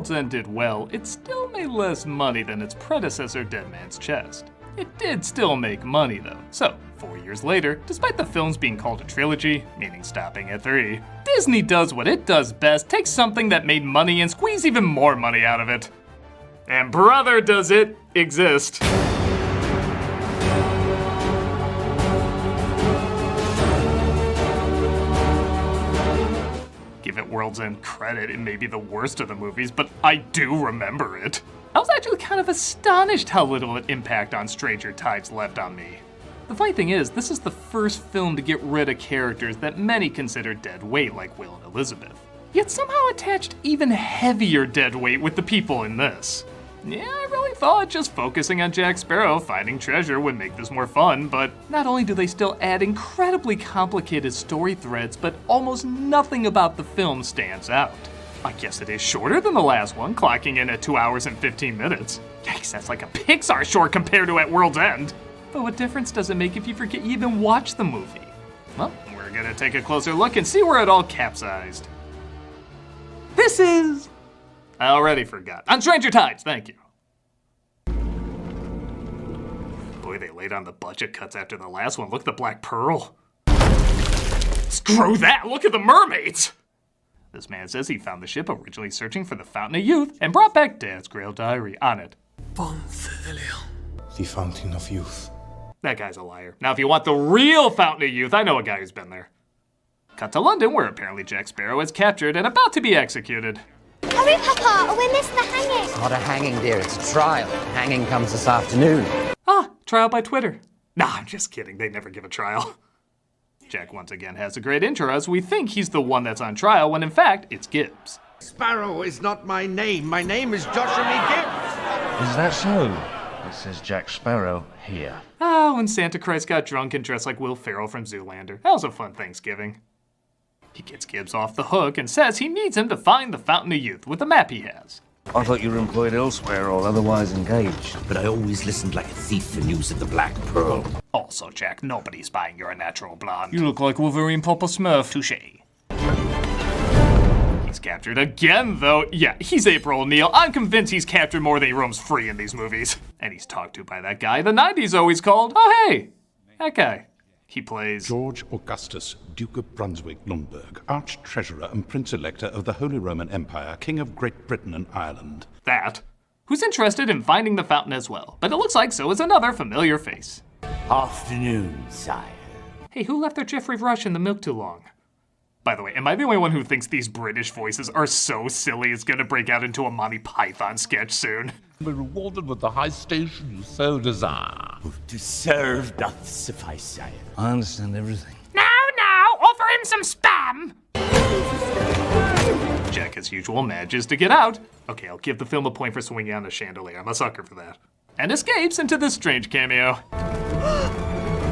World's End did well, it still made less money than its predecessor Dead Man's Chest. It did still make money though, so 4 years later, despite the films being called a trilogy, meaning stopping at 3, Disney does what it does best, takes something that made money and squeeze even more money out of it. And brother, does it exist. Give it World's End credit, it may be the worst of the movies, but I do remember it. I was actually kind of astonished how little impact on Stranger Tides left on me. The funny thing is, this is the first film to get rid of characters that many consider dead weight, like Will and Elizabeth. Yet somehow attached even heavier dead weight with the people in this. Yeah, I really thought just focusing on Jack Sparrow finding treasure would make this more fun, but not only do they still add incredibly complicated story threads, but almost nothing about the film stands out. I guess it is shorter than the last one, clocking in at 2 hours and 15 minutes. Yikes, that's like a Pixar short compared to At World's End. But what difference does it make if you forget you even watched the movie? Well, we're gonna take a closer look and see where it all capsized. This is... I already forgot. On Stranger Tides, thank you. Boy, they laid on the budget cuts after the last one. Look at the Black Pearl. Screw that, look at the mermaids! This man says he found the ship originally searching for the Fountain of Youth and brought back Dad's Grail diary on it. The Fountain of Youth. That guy's a liar. Now, if you want the real Fountain of Youth, I know a guy who's been there. Cut to London, where apparently Jack Sparrow is captured and about to be executed. Hurry, Papa, or we're missing the hanging. It's not a hanging, dear. It's a trial. The hanging comes this afternoon. Ah, trial by Twitter. Nah, I'm just kidding. They never give a trial. Jack once again has a great intro as we think he's the one that's on trial when in fact it's Gibbs. Sparrow is not my name. My name is Joshua Gibbs. Is that so? It says Jack Sparrow here. Ah, when Santa Christ got drunk and dressed like Will Ferrell from Zoolander. That was a fun Thanksgiving. He gets Gibbs off the hook and says he needs him to find the Fountain of Youth with the map he has. I thought you were employed elsewhere or otherwise engaged. But I always listened like a thief for news of the Black Pearl. Also, Jack, nobody's buying your natural blonde. You look like Wolverine Papa Smurf. Touché. He's captured again, though. Yeah, he's April O'Neil. I'm convinced he's captured more than he roams free in these movies. And he's talked to by that guy the 90s always called, oh hey, that guy. He plays George Augustus, Duke of Brunswick-Lundberg, Arch-Treasurer and Prince-Elector of the Holy Roman Empire, King of Great Britain and Ireland. that, who's interested in finding the fountain as well, but it looks like so is another familiar face. Afternoon, sire. Hey, who left their Jeffrey Rush in the milk too long? By the way, am I the only one who thinks these British voices are so silly it's gonna break out into a Monty Python sketch soon? Be rewarded with the high station you so desire. To serve doth suffice, sire. I understand everything. Now, offer him some spam! Jack, as usual, manages to get out. Okay, I'll give the film a point for swinging on a chandelier. I'm a sucker for that. And escapes into this strange cameo.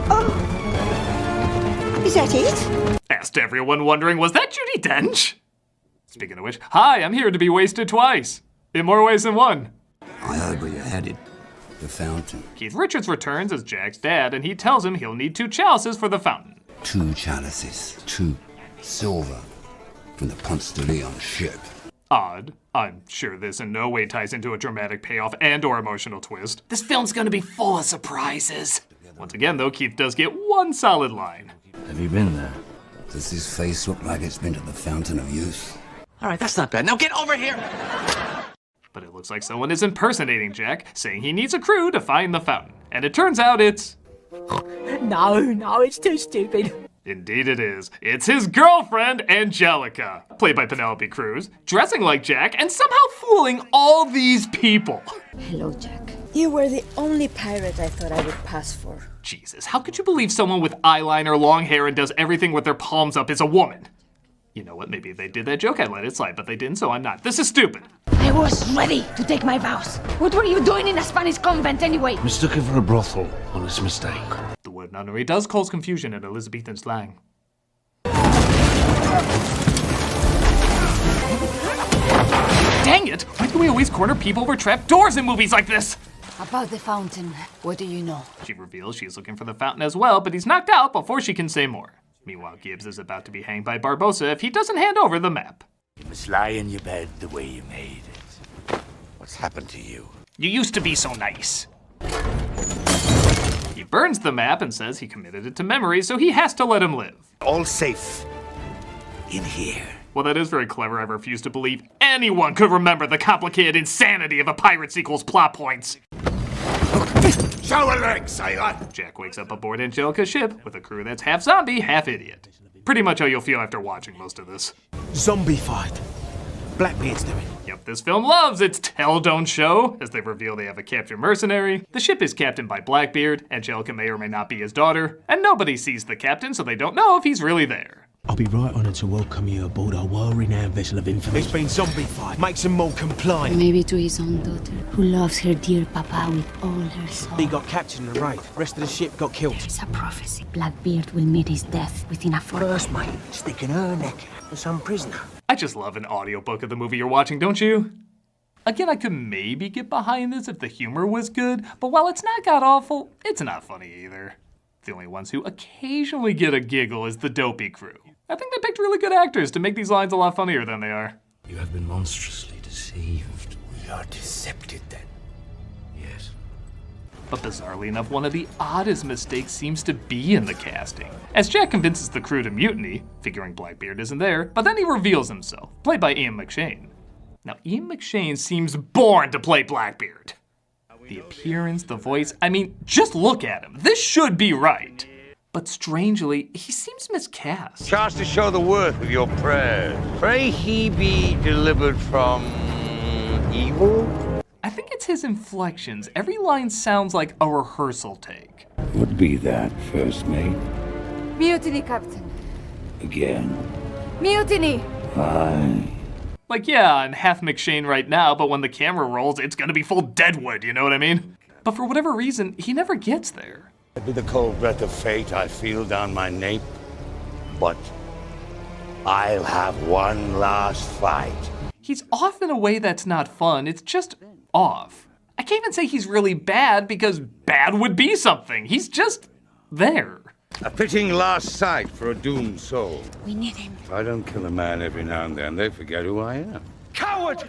Oh. Is that it? Asked everyone wondering, was that Judi Dench? Speaking of which, hi, I'm here to be wasted twice. In more ways than one. I heard where you're headed. The fountain. Keith Richards returns as Jack's dad, and he tells him he'll need 2 chalices for the fountain. 2 chalices. 2 silver. From the Ponce de Leon ship. Odd. I'm sure this in no way ties into a dramatic payoff and or emotional twist. This film's gonna be full of surprises. Once again, though, Keith does get one solid line. Have you been there? Does his face look like it's been to the Fountain of Youth? All right, that's not bad. Now get over here. But it looks like someone is impersonating Jack, saying he needs a crew to find the fountain. And it turns out it's... No, it's too stupid. Indeed it is. It's his girlfriend, Angelica, played by Penelope Cruz, dressing like Jack and somehow fooling all these people. Hello, Jack. You were the only pirate I thought I would pass for. Jesus, how could you believe someone with eyeliner, long hair, and does everything with their palms up is a woman? You know what, maybe if they did that joke, I'd let it slide, but they didn't, so I'm not. This is stupid. I was ready to take my vows. What were you doing in a Spanish convent anyway? Mistook it for a brothel. Honest mistake. The word nunnery does cause confusion in Elizabethan slang. Dang it! Why do we always corner people over trap doors in movies like this? About the fountain, what do you know? She reveals she's looking for the fountain as well, but he's knocked out before she can say more. Meanwhile, Gibbs is about to be hanged by Barbossa if he doesn't hand over the map. You must lie in your bed the way you made it. happened to you? You used to be so nice. He burns the map and says he committed it to memory, so he has to let him live. All safe in here. Well, that is very clever. I refuse to believe anyone could remember the complicated insanity of a pirate sequel's plot points. Show a leg, sailor! Jack wakes up aboard Angelica's ship with a crew that's half zombie, half idiot. Pretty much how you'll feel after watching most of this. Zombie fight. Blackbeard's doing. Yep, this film loves its tell don't show, as they reveal they have a captured mercenary. The ship is captained by Blackbeard, Angelica may or may not be his daughter, and nobody sees the captain, so they don't know if he's really there. I'll be right honoured to welcome you aboard our world-renowned vessel of infamy. It's been zombie fight. Makes him more compliant. Maybe to his own daughter, who loves her dear papa with all her soul. He got captured in the raid. Rest of the ship got killed. It's a prophecy. Blackbeard will meet his death within a fortnight. First mate, sticking her neck to some prisoner. I just love an audiobook of the movie you're watching, don't you? Again, I could maybe get behind this if the humor was good, but while it's not god-awful, it's not funny either. The only ones who occasionally get a giggle is the dopey crew. I think they picked really good actors to make these lines a lot funnier than they are. You have been monstrously deceived. We are decepted then. Yes. But bizarrely enough, one of the oddest mistakes seems to be in the casting. As Jack convinces the crew to mutiny, figuring Blackbeard isn't there, but then he reveals himself, played by Ian McShane. Now, Ian McShane seems born to play Blackbeard. The appearance, the voice, I mean, just look at him. This should be right. But strangely, he seems miscast. Chance to show the worth of your prayers. Pray he be delivered from evil? I think it's his inflections. Every line sounds like a rehearsal take. Would be that, first mate. Mutiny, Captain. Again. Mutiny! Aye. Like, yeah, I'm half McShane right now, but when the camera rolls, it's gonna be full Deadwood, you know what I mean? But for whatever reason, he never gets there. It be the cold breath of fate I feel down my nape, but I'll have one last fight. He's off in a way that's not fun, it's just off. I can't even say he's really bad because bad would be something. He's just there. A fitting last sight for a doomed soul. We need him. If I don't kill a man every now and then, they forget who I am. Coward!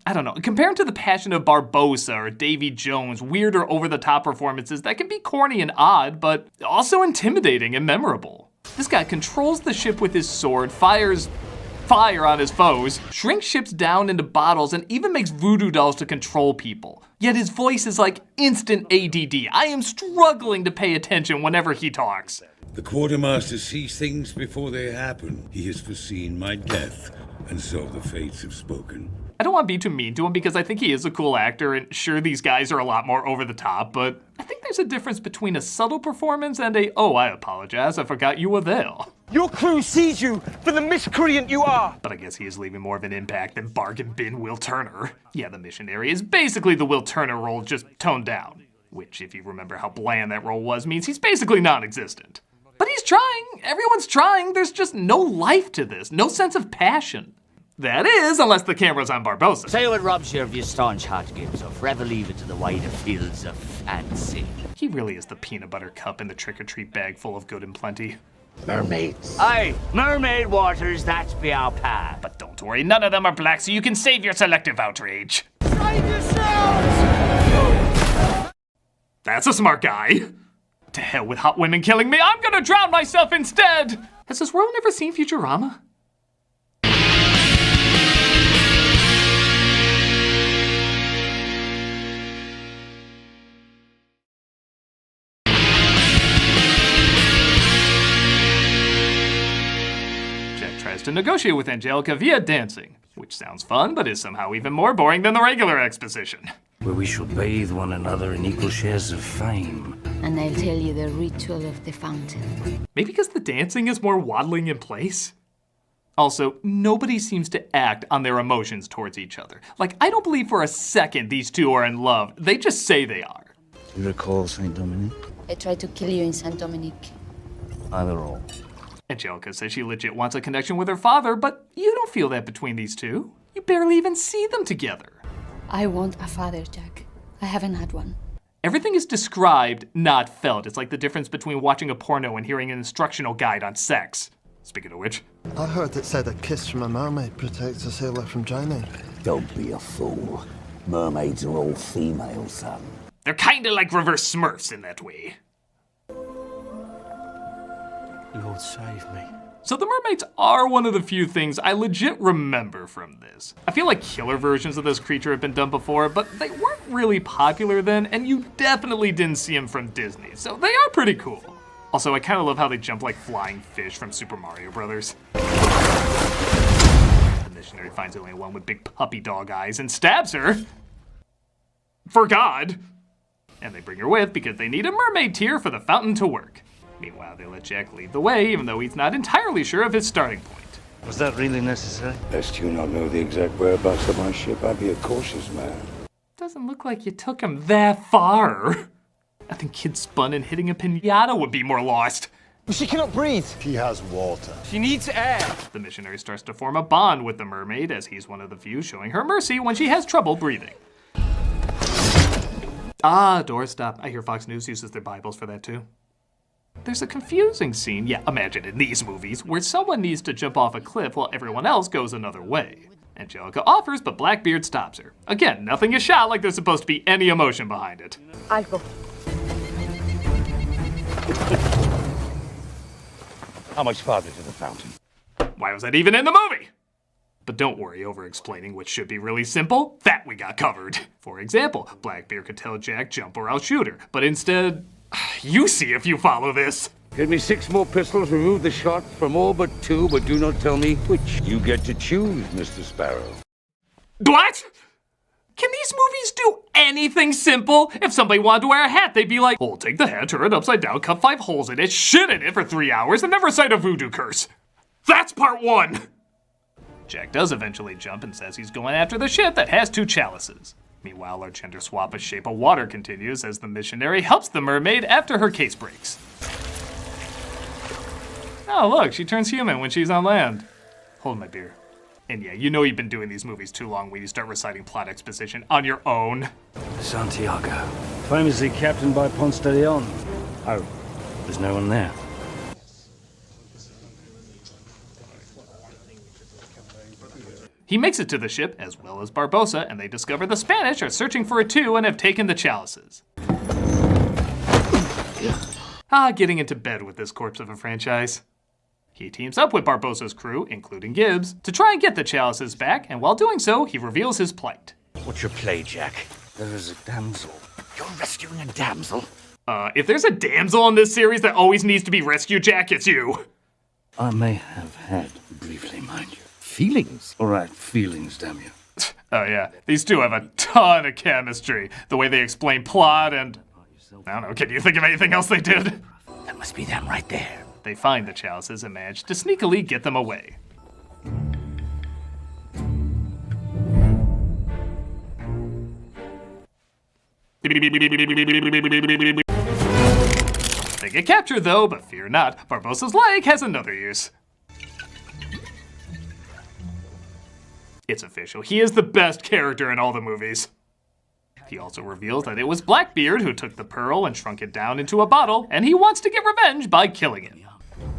I don't know, compare him to the Passion of Barbossa or Davy Jones, weird or over-the-top performances that can be corny and odd, but also intimidating and memorable. This guy controls the ship with his sword, fires fire on his foes, shrinks ships down into bottles, and even makes voodoo dolls to control people. Yet his voice is like instant ADD. I am struggling to pay attention whenever he talks. The quartermaster sees things before they happen. He has foreseen my death, and so the fates have spoken. I don't want to be too mean to him because I think he is a cool actor, and sure, these guys are a lot more over the top, but I think there's a difference between a subtle performance and a, oh, I apologize, I forgot you were there. Your crew sees you for the miscreant you are. But I guess he is leaving more of an impact than bargain bin Will Turner. Yeah, the missionary is basically the Will Turner role, just toned down. Which, if you remember how bland that role was, means he's basically non-existent. But he's trying, everyone's trying, there's just no life to this, no sense of passion. That is, unless the camera's on Barbossa. Say what robs you of your staunch heart, Gibbs, or forever leave it to the wider fields of fancy. He really is the peanut butter cup in the trick-or-treat bag full of good and plenty. Mermaids. Aye, mermaid waters, that's be our path. But don't worry, none of them are black, so you can save your selective outrage. Save yourselves! That's a smart guy. To hell with hot women killing me, I'm gonna drown myself instead! Has this world never seen Futurama? To negotiate with Angelica via dancing, which sounds fun, but is somehow even more boring than the regular exposition. Where we shall bathe one another in equal shares of fame. And I'll tell you the ritual of the fountain. Maybe because the dancing is more waddling in place? Also, nobody seems to act on their emotions towards each other. Like, I don't believe for a second these two are in love. They just say they are. You recall Saint Dominic? I tried to kill you in Saint Dominique. Either or. Angelica says she legit wants a connection with her father, but you don't feel that between these two. You barely even see them together. I want a father, Jack. I haven't had one. Everything is described, not felt. It's like the difference between watching a porno and hearing an instructional guide on sex. Speaking of which. I heard it said a kiss from a mermaid protects a sailor from drowning. Don't be a fool. Mermaids are all female, son. They're kinda like reverse Smurfs in that way. Lord save me. So the mermaids are one of the few things I legit remember from this. I feel like killer versions of this creature have been done before, but they weren't really popular then, and you definitely didn't see them from Disney, so they are pretty cool. Also, I kinda love how they jump like flying fish from Super Mario Brothers. The missionary finds only one with big puppy dog eyes and stabs her. For God. And they bring her with because they need a mermaid tear for the fountain to work. Meanwhile, they let Jack lead the way, even though he's not entirely sure of his starting point. Was that really necessary? Lest you not know the exact whereabouts of my ship, I'd be a cautious man. Doesn't look like you took him that far. I think Kid Spun and hitting a pinata would be more lost. She cannot breathe. He has water. She needs air. The missionary starts to form a bond with the mermaid, as he's one of the few showing her mercy when she has trouble breathing. Ah, doorstop. I hear Fox News uses their Bibles for that too. There's a confusing scene, yeah, imagine in these movies, where someone needs to jump off a cliff while everyone else goes another way. Angelica offers, but Blackbeard stops her. Again, nothing is shot like there's supposed to be any emotion behind it. I'll go. How much farther to the fountain? Why was that even in the movie? But don't worry over explaining what should be really simple. That we got covered. For example, Blackbeard could tell Jack jump or I'll shoot her, but instead, you see if you follow this. Get me 6 more pistols, remove the shot from all but 2, but do not tell me which. You get to choose, Mr. Sparrow. What? Can these movies do anything simple? If somebody wanted to wear a hat, they'd be like, oh, take the hat, turn it upside down, cut 5 holes in it, shit in it for 3 hours, and never recite a voodoo curse. That's part 1. Jack does eventually jump and says he's going after the ship that has 2 chalices. Meanwhile, our gender swap of Shape of Water continues as the missionary helps the mermaid after her case breaks. Oh, look, she turns human when she's on land. Hold my beer. And yeah, you know you've been doing these movies too long when you start reciting plot exposition on your own. Santiago. Famously captained by Ponce de Leon. Oh, there's no one there. He makes it to the ship, as well as Barbossa, and they discover the Spanish are searching for it too and have taken the chalices. Getting into bed with this corpse of a franchise. He teams up with Barbossa's crew, including Gibbs, to try and get the chalices back, and while doing so, he reveals his plight. What's your play, Jack? There is a damsel. You're rescuing a damsel? If there's a damsel in this series that always needs to be rescued, Jack, it's you. I may have had, briefly, mind you. Feelings? All right, feelings, damn you. Oh yeah, these two have a ton of chemistry. The way they explain plot and... I don't know, can you think of anything else they did? That must be them right there. They find the chalices and manage to sneakily get them away. They get captured though, but fear not, Barbossa's leg has another use. It's official, he is the best character in all the movies. He also reveals that it was Blackbeard who took the pearl and shrunk it down into a bottle, and he wants to get revenge by killing him.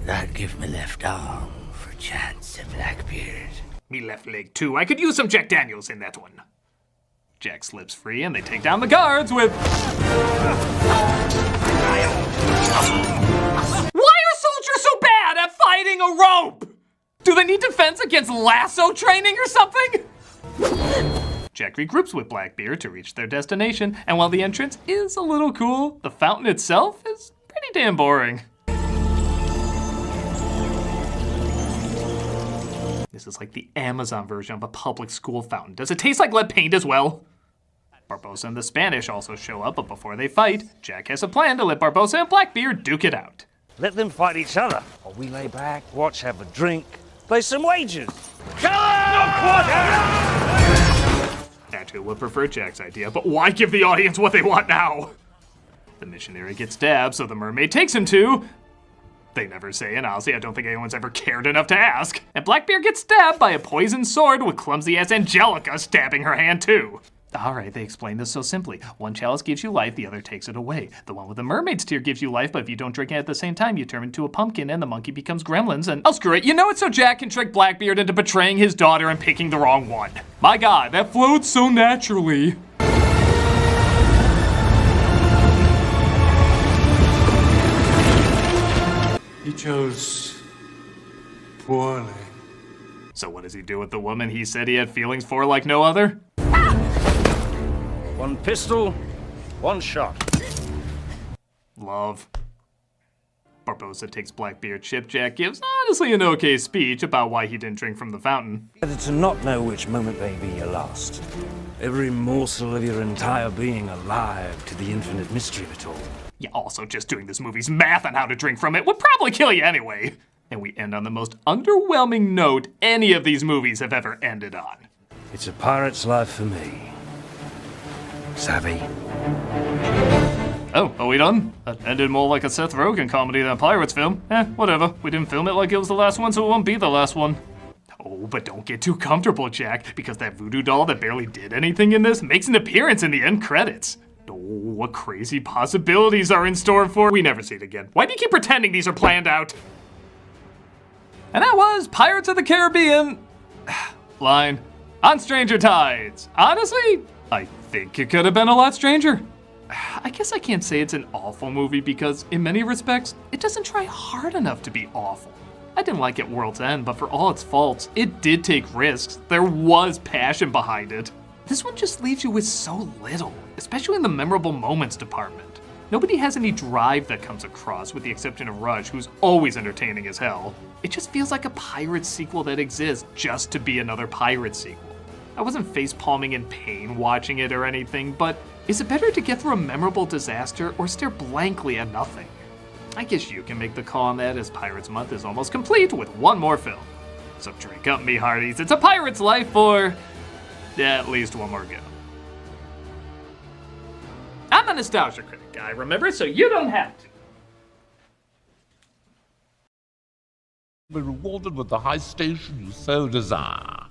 That give me left arm for chance of Blackbeard. Me left leg too, I could use some Jack Daniels in that one. Jack slips free and they take down the guards with... Why are soldiers so bad at fighting a rope? Do they need defense against lasso training or something? Jack regroups with Blackbeard to reach their destination, and while the entrance is a little cool, the fountain itself is pretty damn boring. This is like the Amazon version of a public school fountain. Does it taste like lead paint as well? Barbossa and the Spanish also show up, but before they fight, Jack has a plan to let Barbossa and Blackbeard duke it out. Let them fight each other, or we lay back, watch, have a drink, play some wagers. Kill him! Actually, would prefer Jack's idea, but why give the audience what they want now? The missionary gets stabbed, so the mermaid takes him to... They never say, and honestly, I don't think anyone's ever cared enough to ask. And Blackbeard gets stabbed by a poisoned sword with clumsy-ass Angelica stabbing her hand too. Alright, they explain this so simply. One chalice gives you life, the other takes it away. The one with the mermaid's tear gives you life, but if you don't drink it at the same time, you turn into a pumpkin and the monkey becomes gremlins and... Oh, screw it. You know it's so Jack can trick Blackbeard into betraying his daughter and picking the wrong one. My god, that flowed so naturally. He chose poorly. So what does he do with the woman he said he had feelings for like no other? One pistol, one shot. Love. Barbossa takes Blackbeard's ship. Jack gives honestly an okay speech about why he didn't drink from the fountain. To not know which moment may be your last. Every morsel of your entire being alive to the infinite mystery of it all. Yeah, also just doing this movie's math on how to drink from it would probably kill you anyway. And we end on the most underwhelming note any of these movies have ever ended on. It's a pirate's life for me. Savvy. Oh, are we done? That ended more like a Seth Rogen comedy than a Pirates film. Whatever. We didn't film it like it was the last one, so it won't be the last one. Oh, but don't get too comfortable, Jack, because that voodoo doll that barely did anything in this makes an appearance in the end credits. Oh, what crazy possibilities are in store for... We never see it again. Why do you keep pretending these are planned out? And that was Pirates of the Caribbean... line on Stranger Tides. Honestly, I think it could have been a lot stranger. I guess I can't say it's an awful movie because, in many respects, it doesn't try hard enough to be awful. I didn't like it World's End, but for all its faults, it did take risks. There was passion behind it. This one just leaves you with so little, especially in the memorable moments department. Nobody has any drive that comes across, with the exception of Rush, who's always entertaining as hell. It just feels like a Pirates sequel that exists just to be another Pirates sequel. I wasn't facepalming in pain watching it or anything, but is it better to get through a memorable disaster or stare blankly at nothing? I guess you can make the call on that, as Pirates Month is almost complete with one more film. So drink up, me hearties. It's a pirate's life for at least one more go. I'm a nostalgia critic guy, remember? So you don't have to. Be rewarded with the high station you so desire.